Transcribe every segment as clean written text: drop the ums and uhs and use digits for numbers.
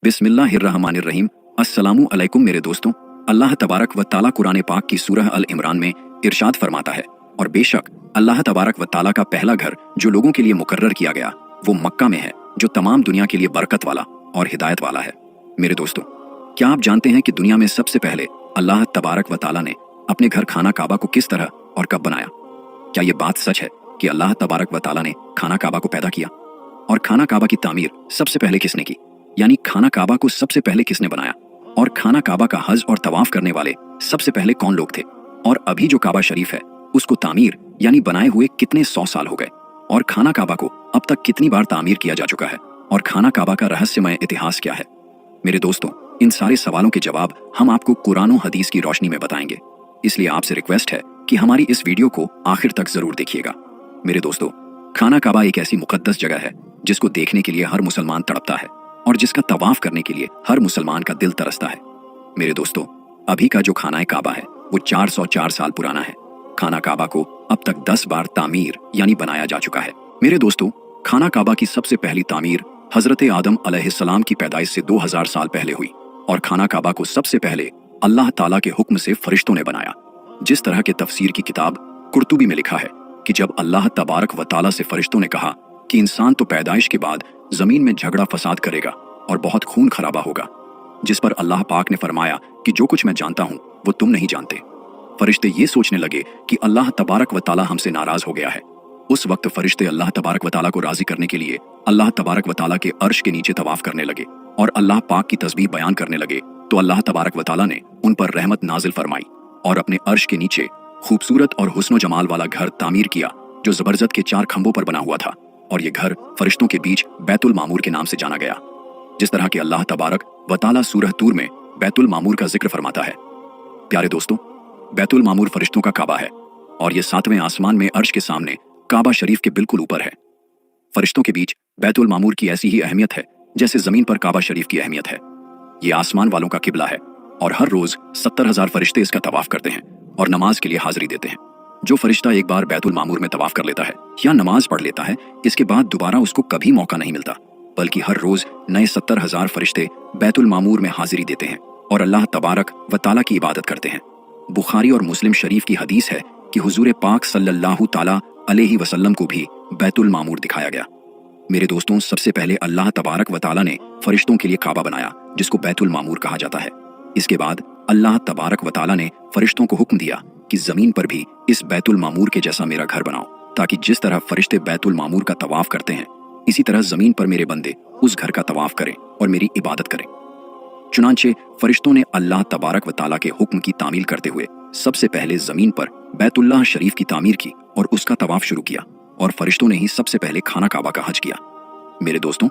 बिस्मिल्लाहिर्रहमानिर्रहीम। अस्सलामु अलैकुम मेरे दोस्तों। अल्लाह तबारक व ताला कुरान पाक की सूरह अल इमरान में इरशाद फरमाता है, और बेशक अल्लाह तबारक व ताला का पहला घर जो लोगों के लिए मुकर्रर किया गया वो मक्का में है, जो तमाम दुनिया के लिए बरकत वाला और हिदायत वाला है। मेरे दोस्तों, क्या आप जानते हैं कि दुनिया में सबसे पहले अल्लाह तबारक व ताला ने अपने घर खाना काबा को किस तरह और कब बनाया? क्या ये बात सच है कि अल्लाह तबारक व ताला ने खाना काबा को पैदा किया? और खाना काबा की तामीर सबसे पहले किसने की, यानी खाना काबा को सबसे पहले किसने बनाया? और खाना काबा का हज और तवाफ करने वाले सबसे पहले कौन लोग थे? और अभी जो काबा शरीफ है उसको तामीर यानी बनाए हुए कितने 100 साल हो गए? और खाना काबा को अब तक कितनी बार तामीर किया जा चुका है? और खाना काबा का रहस्यमय इतिहास क्या है? मेरे दोस्तों, इन सारे सवालों के जवाब हम आपको कुरान और हदीस की रोशनी में बताएंगे। इसलिए आपसे रिक्वेस्ट है कि हमारी इस वीडियो को आखिर तक जरूर देखिएगा। मेरे दोस्तों, खाना काबा एक ऐसी मुकद्दस जगह है जिसको देखने के लिए हर मुसलमान तड़पता है और जिसका तवाफ करने के लिए हर मुसलमान का दिल तरसता है। मेरे दोस्तों, अभी का जो खाना काबा है वो 404 साल पुराना है। खाना काबा को अब तक 10 बार तामीर यानी बनाया जा चुका है। मेरे दोस्तों, खाना काबा की सबसे पहली तामीर हजरत आदम अलैहिस्सलाम की पैदाइश से 2000 साल पहले हुई, और खाना काबा को सबसे पहले अल्लाह ताला के हुक्म से फरिश्तों ने बनाया। जिस तरह के तफसीर की किताब कुर्तुबी में लिखा है कि जब अल्लाह तबारक व ताला से फरिश्तों ने कहा कि इंसान तो पैदाइश के बाद जमीन में झगड़ा फसाद करेगा और बहुत खून खराबा होगा, जिस पर अल्लाह पाक ने फरमाया कि जो कुछ मैं जानता हूँ वो तुम नहीं जानते। फरिश्ते ये सोचने लगे कि अल्लाह तबारक व ताला हमसे नाराज हो गया है। उस वक्त फरिश्ते अल्लाह तबारक व ताला को राजी करने के लिए अल्लाह तबारक व ताला के अर्श के नीचे तवाफ करने लगे और अल्लाह पाक की तस्बीह बयान करने लगे, तो अल्लाह तबारक व ताला ने उन पर रहमत नाजिल फरमाई और अपने अर्श के नीचे खूबसूरत और हुस्न जमाल वाला घर तामीर किया, जो जबरदस्त के 4 खंभों पर बना हुआ था। और ये घर फरिश्तों के बीच बैतुल मामूर के नाम से जाना गया। जिस तरह के अल्लाह तबारक व ताला सूरह तूर में बैतुल मामूर का जिक्र फरमाता है। प्यारे दोस्तों, बैतुल मामूर फरिश्तों का काबा है और ये 7वें आसमान में अर्श के सामने काबा शरीफ के बिल्कुल ऊपर है। फरिश्तों के बीच बैतुल मामूर की ऐसी ही अहमियत है जैसे जमीन पर काबा शरीफ की अहमियत है। ये आसमान वालों का किबला है और हर रोज 70,000 फरिश्ते इसका तवाफ करते हैं और नमाज के लिए हाजिरी देते हैं। जो फरिश्ता एक बार बैतुल मामूर में तवाफ कर लेता है या नमाज पढ़ लेता है, इसके बाद दोबारा उसको कभी मौका नहीं मिलता, बल्कि हर रोज नए 70,000 फरिश्ते बैतुल मामूर में हाजिरी देते हैं और अल्लाह तबारक व ताला की इबादत करते हैं। बुखारी और मुस्लिम शरीफ की हदीस है कि हुजूर पाक सल्लल्लाहु ताला अलैहि वसल्लम को भी बैतुल मामूर दिखाया गया। मेरे दोस्तों, सबसे पहले अल्लाह तबारक व ताला ने फरिश्तों के लिए काबा बनाया, जिसको बैतुल मामूर कहा जाता है। इसके बाद अल्लाह तबारक व ताला ने फरिश्तों को हुक्म दिया कि जमीन पर भी इस बैतुल मामूर के जैसा मेरा घर बनाओ, ताकि जिस तरह फरिश्ते बैतुल मामूर का तवाफ करते हैं, इसी तरह जमीन पर मेरे बंदे उस घर का तवाफ करें और मेरी इबादत करें। चुनांचे फरिश्तों ने अल्लाह तबारक व ताला के हुक्म की तामील करते हुए सबसे पहले जमीन पर बैतुल्लाह शरीफ की तामीर की और उसका तवाफ शुरू किया, और फरिश्तों ने ही सबसे पहले खाना काबा का हज किया। मेरे दोस्तों,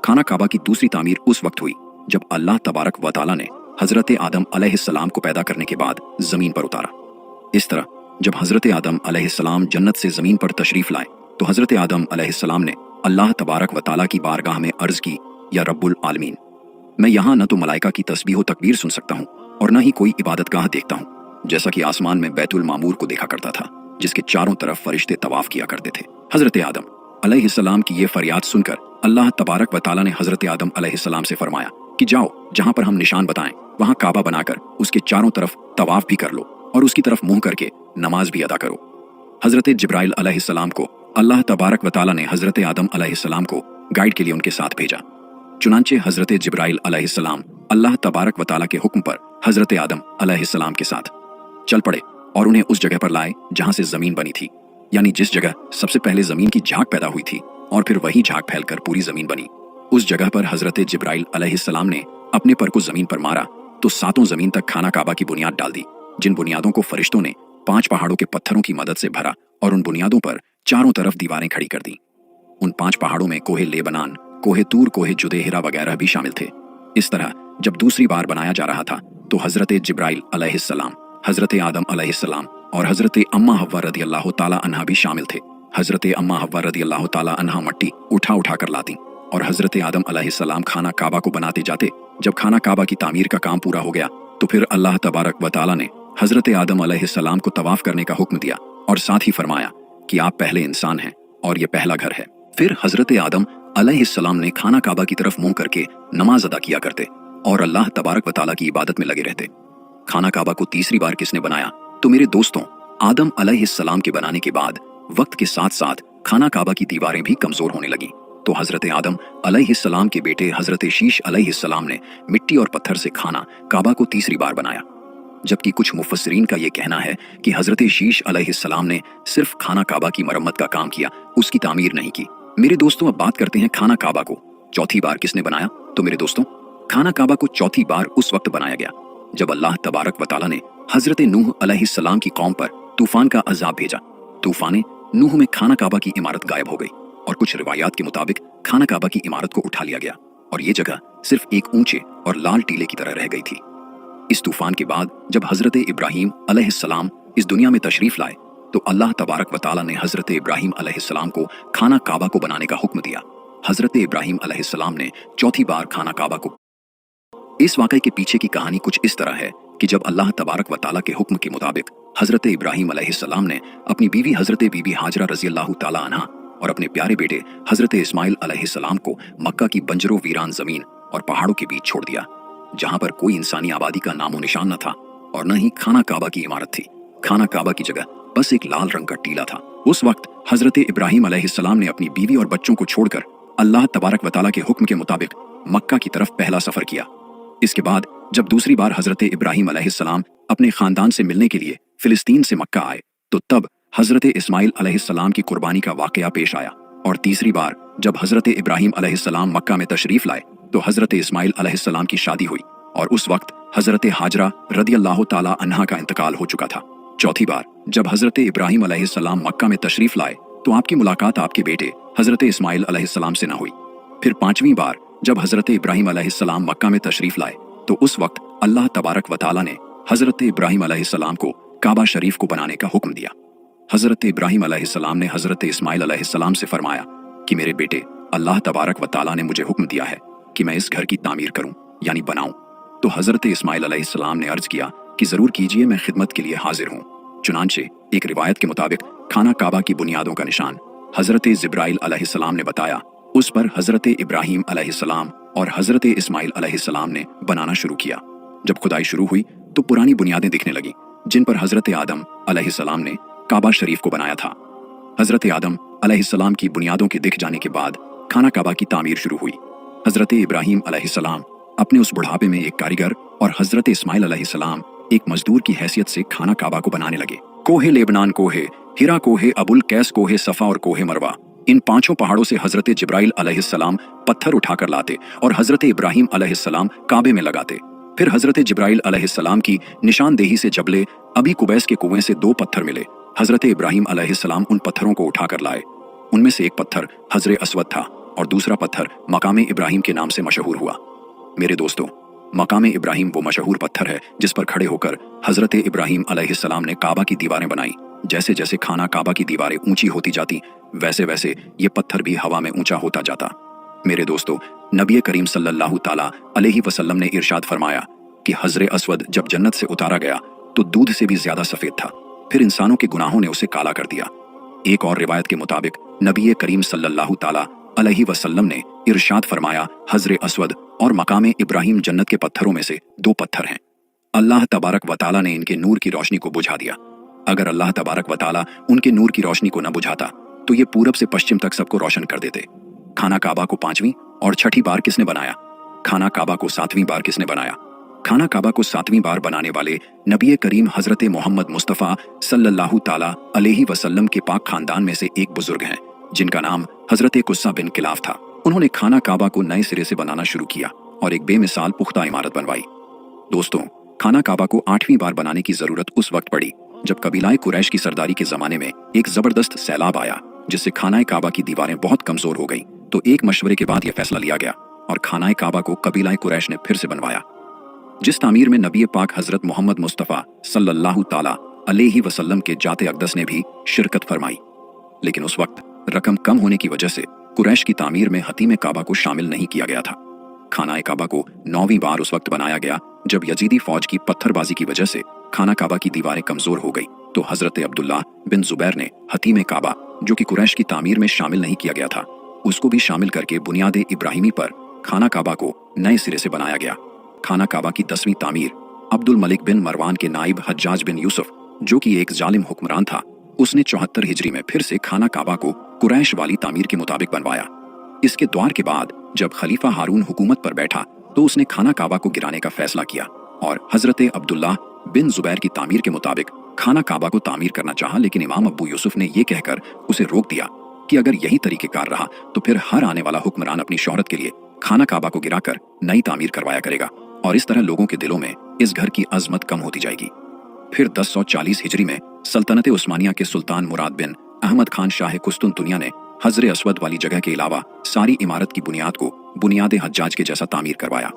खाना काबा की दूसरी तामीर उस वक्त हुई जब अल्लाह तबारक व ताला ने हजरत आदम अलैहिस्सलाम को पैदा करने के बाद जमीन पर उतारा। इस तरह जब हजरत आदम अलैहिस्सलाम जन्नत से जमीन पर तशरीफ लाए, तो हजरत आदम अलैहिस्सलाम ने अल्लाह तबारक व ताला की बारगाह में अर्ज की, या रब्बुल आलमीन, मैं यहाँ न तो मलाइका की तस्बीह व तकबीर सुन सकता हूँ और न ही कोई इबादतगाह देखता हूँ, जैसा कि आसमान में बैतुल मामूर को देखा करता था, जिसके चारों तरफ फरिश्ते तवाफ किया करते थे। हजरत आदम अलैहिस्सलाम की ये फरियाद सुनकर अल्लाह तबारक व ताला ने हजरत आदम अलैहिस्सलाम से फरमाया कि जाओ, जहाँ पर हम निशान बताएं वहाँ काबा बनाकर उसके चारों तरफ तवाफ भी कर लो और उसकी तरफ मुंह करके नमाज भी अदा करो। हजरत जिब्राइल अलैहिस्सलाम को अल्लाह तबारक व ताला ने हजरत आदम अलैहिस्सलाम को गाइड के लिए उनके साथ भेजा। चुनांचे हजरत जिब्राइल अलैहिस्सलाम अल्लाह तबारक व ताला के हुक्म पर हजरत आदम अलैहिस्सलाम के साथ चल पड़े और उन्हें उस जगह पर लाए जहाँ से जमीन बनी थी, यानी जिस जगह सबसे पहले जमीन की झाग पैदा हुई थी और फिर वही झाग फैलकर पूरी जमीन बनी। उस जगह पर हजरत जिब्राइल अलैहिस्सलाम ने अपने पर को जमीन पर मारा तो 7 जमीन तक खाना काबा की बुनियाद डाल दी, जिन बुनियादों को फरिश्तों ने 5 पहाड़ों के पत्थरों की मदद से भरा और उन बुनियादों पर चारों तरफ दीवारें खड़ी कर दी। उन 5 पहाड़ों में कोहे लेबनान, कोहे तूर, कोहे जुदेहिरा वगैरह भी शामिल थे। इस तरह जब दूसरी बार बनाया जा रहा था तो हजरत जिब्राइल अलैहिस्सलाम, हजरत आदम अलैहिस्सलाम और हजरत अम्मा हव्वा रदियल्लाहु ताला अन्हा भी शामिल थे। हजरत अम्मा हव्वा रदियल्लाहु ताला अन्हा मट्टी उठा उठा कर लाती और हजरत आदम अलैहिस्सलाम खाना काबा को बनाते जाते। जब खाना काबा की तामीर का काम पूरा हो गया तो फिर अल्लाह तबारक व ताला ने हजरत आदम अलैहिस्सलाम को तवाफ करने का हुक्म दिया और साथ ही फरमाया कि आप पहले इंसान हैं और ये पहला घर है। फिर हजरत आदम अलैहिस्सलाम ने खाना काबा की तरफ मुंह करके नमाज अदा किया करते और अल्लाह तबारक व तआला की इबादत में लगे रहते। खाना काबा को तीसरी बार किसने बनाया? तो मेरे दोस्तों, आदम अलैहिस्सलाम के बनाने के बाद वक्त के साथ साथ खाना काबा की दीवारें भी कमजोर होने लगी, तो हजरत आदम अलैहिस्सलाम के बेटे हजरत शीश अलैहिस्सलाम ने मिट्टी और पत्थर से खाना काबा को तीसरी बार बनाया। जबकि कुछ मुफस्सिरीन का यह कहना है कि हजरत शीश अलैहिस्सलाम ने सिर्फ खाना काबा की मरम्मत का काम किया, उसकी तामीर नहीं की। मेरे दोस्तों, अब बात करते हैं खाना काबा को चौथी बार किसने बनाया? तो मेरे दोस्तों, खाना काबा को चौथी बार उस वक्त बनाया गया जब अल्लाह तबारक व तआला ने हजरत नूह अलैहिस्सलाम की कौम पर तूफान का अजाब भेजा। तूफान नूह में खाना काबा की इमारत गायब हो गई और कुछ रिवायात के मुताबिक खाना काबा की इमारत को उठा लिया गया और ये जगह सिर्फ एक ऊंचे और लाल टीले की तरह रह गई थी। इस तूफान के बाद जब हजरत इब्राहीम अलैहिस्सलाम इस दुनिया में तशरीफ लाए तो अल्लाह तबारक व तआला ने हजरत इब्राहीम अलैहिस्सलाम को खाना काबा को बनाने का हुक्म दिया। हजरत इब्राहीम अलैहिस्सलाम ने चौथी बार खाना काबा को। इस वाकये के पीछे की कहानी कुछ इस तरह है कि जब अल्लाह तबारक व तआला के हुक्म के मुताबिक हजरत इब्राहीम अलैहिस्सलाम ने अपनी बीवी हजरत बीबी हाजरा रजी अल्लाह तआला अन्हा और अपने प्यारे बेटे हजरत इस्माइल अलैहिस्सलाम को मक्का की बंजरो वीरान जमीन और पहाड़ों के बीच छोड़ दिया, जहां पर कोई इंसानी आबादी का नामो निशान न था और न ही खाना काबा की इमारत थी। खाना काबा की जगह बस एक लाल रंग का टीला था। उस वक्त हजरत इब्राहीम अलैहिस्सलाम ने अपनी बीवी और बच्चों को छोड़कर अल्लाह तबारक व तआला के हुक्म के मुताबिक मक्का की तरफ पहला सफर किया। इसके बाद जब दूसरी बार हजरत इब्राहीम अलैहिस्सलाम अपने खानदान से मिलने के लिए फिलिस्तीन से मक्का आए तो तब हजरत इस्माइल अलैहिस्सलाम की कुर्बानी का वाकया पेश आया। और तीसरी बार जब हजरत इब्राहीम अलैहिस्सलाम मक्का में तशरीफ लाए तो हजरत इस्माइल अलैहिस्सलाम की शादी हुई और उस वक्त हजरत हाजरा रदी अल्लाह तआला अन्हा का इंतकाल हो चुका था। चौथी बार जब हजरत इब्राहीम अलैहिस्सलाम मक्का में तशरीफ लाए तो आपकी मुलाकात आपके बेटे हजरत इस्माइल अलैहिस्सलाम से न हुई। फिर पांचवी बार जब हजरत इब्राहीम अलैहिस्सलाम मक्का में तशरीफ लाए तो उस वक्त अल्लाह तबारक व तआला ने हजरत इब्राहीम अलैहिस्सलाम को काबा शरीफ को बनाने का हुक्म दिया। हजरत इब्राहीम अलैहिस्सलाम ने हजरत इस्माइल अलैहिस्सलाम से फरमाया कि मेरे बेटे, अल्लाह तबारक व तआला ने मुझे हुक्म दिया है कि मैं इस घर की तामीर करूं यानी बनाऊं। तो हजरत इस्माइल अलैहिस्सलाम ने अर्ज किया कि जरूर कीजिए, मैं खिदमत के लिए हाजिर हूं। चुनांचे एक रिवायत के मुताबिक खाना काबा की बुनियादों का निशान हजरत जिब्राइल अलैहिस्सलाम ने बताया, उस पर हजरत इब्राहीम अलैहिस्सलाम और हजरत इस्माइल अलैहिस्सलाम ने बनाना शुरू किया। जब खुदाई शुरू हुई तो पुरानी बुनियादें दिखने लगी जिन पर हजरत आदम अलैहिस्सलाम ने काबा शरीफ को बनाया था। हजरत आदम अलैहिस्सलाम की बुनियादों के दिख जाने के बाद खाना काबा की तामीर शुरू हुई। हजरत इब्राहीम अलैहिस्सलाम अपने उस बुढ़ापे में एक कारीगर और हजरत इस्माइल अलैहिस्सलाम एक मजदूर की हैसियत से खाना काबा को बनाने लगे। कोहे लेबनान, कोहे हिरा, कोहे अबुल कैस, कोहे सफा और कोहे मरवा, इन पांचों पहाड़ों से हजरत जिब्राइल अलैहिस्सलाम पत्थर उठाकर लाते और हजरत इब्राहीम अलैहिस्सलाम काबे में लगाते। फिर हजरत जिब्राइल अलैहिस्सलाम की निशानदेही से जबले अबी कुबैस के कुएं से 2 पत्थर मिले। हजरत इब्राहीम अलैहिस्सलाम उन पत्थरों को उठाकर लाए। उनमें से एक पत्थर हजर अस्वद था और दूसरा पत्थर मकाम इब्राहीम के नाम से मशहूर हुआ। मेरे दोस्तों, मकाम इब्राहीम वो मशहूर पत्थर है जिस पर खड़े होकर हजरत इब्राहीम अलैहिस्सलाम ने काबा की दीवारें बनाई। जैसे जैसे खाना काबा की दीवारें ऊंची होती जाती वैसे वैसे ये पत्थर भी हवा में ऊंचा होता जाता। मेरे दोस्तों, नबी करीम सल्लल्लाहु ताला अलैहि वसल्लम ने इरशाद फरमाया कि हजर अस्वद जब जन्नत से उतारा गया तो दूध से भी ज्यादा सफेद था, फिर इंसानों के गुनाहों ने उसे काला कर दिया। एक और रिवायत के मुताबिक नबी करीम सल्लल्लाहु ताला अलैहि वसल्लम ने इरशाद फरमाया, हजर अस्वद और मकाम इब्राहीम जन्नत के पत्थरों में से 2 पत्थर हैं। अल्लाह तबारक व तआला ने इनके नूर की रोशनी को बुझा दिया। अगर अल्लाह तबारक व तआला उनके नूर की रोशनी को न बुझाता तो ये पूरब से पश्चिम तक सबको रोशन कर देते। खाना काबा को 5वीं और 6ठी बार किसने बनाया? खाना काबा को 7वीं बार किसने बनाया? खाना काबा को 7वीं बार बनाने वाले नबी करीम हजरत मोहम्मद मुस्तफ़ा सल्लल्लाहु ताला अलैहि वसल्लम के पाक खानदान में से एक बुजुर्ग हैं जिनका नाम हजरत कुस्सा बिन किलाफ था। उन्होंने खाना काबा को नए सिरे से बनाना शुरू किया और एक बेमिसाल पुख्ता इमारत बनवाई। दोस्तों, खाना काबा को 8वीं बार बनाने की जरूरत उस वक्त पड़ी जब कबीलाए कुरैश की सरदारी के जमाने में एक जबरदस्त सैलाब आया जिससे खाना काबा की दीवारें बहुत कमजोर हो गई। तो एक मशवरे के बाद यह फैसला लिया गया और खाना काबा को कबीलाए कुरैश ने फिर से बनवाया, जिस तामीर में नबी पाक हजरत मोहम्मद मुस्तफ़ा सल्लल्लाहु ताला अलैहि वसल्लम के जाते अक़दस ने भी शिरकत फरमाई। लेकिन उस वक्त रकम कम होने की वजह से कुरैश की तामीर में हतीम काबा को शामिल नहीं किया गया था। खाना काबा को 9वीं बार उस वक्त बनाया गया जब यजीदी फौज की पत्थरबाजी की वजह से खाना काबा की दीवारें कमजोर हो गई। तो हजरत अब्दुल्ला बिन जुबैर ने हतीम काबा, जो कि कुरैश की तामीर में शामिल नहीं किया गया था, उसको भी शामिल करके बुनियाद इब्राहिमी पर खाना काबा को नए सिरे से बनाया गया। खाना काबा की 10वीं तामीर अब्दुल मलिक बिन मरवान के नाइब हज्जाज बिन यूसुफ, जो कि एक जालिम हुक्मरान था, उसने 74 हिजरी में फिर से खाना काबा को कुरैश वाली तामीर के मुताबिक बनवाया। इसके द्वार के बाद जब खलीफा हारून हुकूमत पर बैठा तो उसने खाना काबा को गिराने का फैसला किया और हजरत अब्दुल्लाह बिन जुबैर की तामीर के मुताबिक खाना काबा को तामीर करना चाहा, लेकिन इमाम अब्बू यूसुफ ने यह कहकर उसे रोक दिया कि अगर यही तरीकेकार रहा तो फिर हर आने वाला हुक्मरान अपनी शोहरत के लिए खाना काबा को गिराकर नई तामीर करवाया करेगा और इस तरह लोगों के दिलों में इस घर की अजमत कम होती जाएगी। फिर 1040 हिजरी में सल्तनत उस्मानिया के सुल्तान मुराद बिन अहमद खान शाह कुस्तुनतुनिया ने हजरे अस्वद वाली जगह के अलावा सारी इमारत की बुनियाद को बुनियाद हज्जाज के जैसा तामीर करवाया।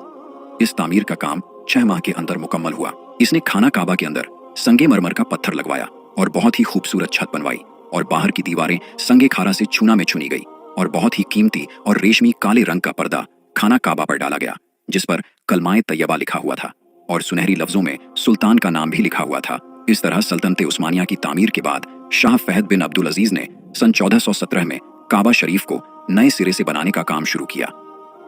इस तामीर का काम 6 माह के अंदर मुकम्मल हुआ। इसने खाना काबा के अंदर संगे मरमर का पत्थर लगवाया और बहुत ही खूबसूरत छत बनवाई और बाहर की दीवारें संगे खारा से चूना में चुनी गई और बहुत ही कीमती और रेशमी काले रंग का पर्दा खाना काबा पर डाला गया, जिस पर कलमाए तैयबा लिखा हुआ था और सुनहरी लफ्जों में सुल्तान का नाम भी लिखा हुआ था। इस तरह सल्तनत उस्मानिया की तामीर के बाद शाह फहद बिन अब्दुल अजीज ने सन 1417 में काबा शरीफ को नए सिरे से बनाने का काम शुरू किया।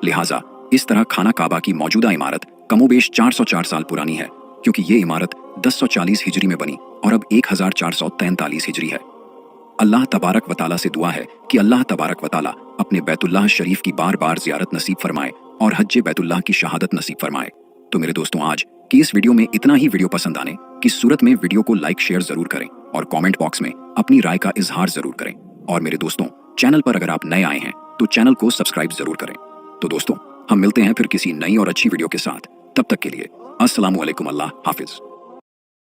लिहाजा इस तरह खाना काबा की मौजूदा इमारत कमोबेश 404 साल पुरानी है, क्योंकि ये इमारत 1040 हिजरी में बनी और अब 1443 हिजरी है। अल्लाह तबारक व तआला से दुआ है कि अल्लाह तबारक व तआला अपने बैतुल्लाह शरीफ की बार बार ज़ियारत नसीब फरमाए और हज्जे बैतुल्लाह की शहादत नसीब फरमाए। तो मेरे दोस्तों, आज की इस वीडियो में इतना ही। वीडियो पसंद आने की सूरत में वीडियो को लाइक शेयर जरूर करें और कमेंट बॉक्स में अपनी राय का इजहार जरूर करें। और मेरे दोस्तों, चैनल पर अगर आप नए आए हैं तो चैनल को सब्सक्राइब जरूर करें। तो दोस्तों, हम मिलते हैं फिर किसी नई और अच्छी वीडियो के साथ। तब तक के लिए अस्सलामु अलैकुम, अल्लाह हाफिज।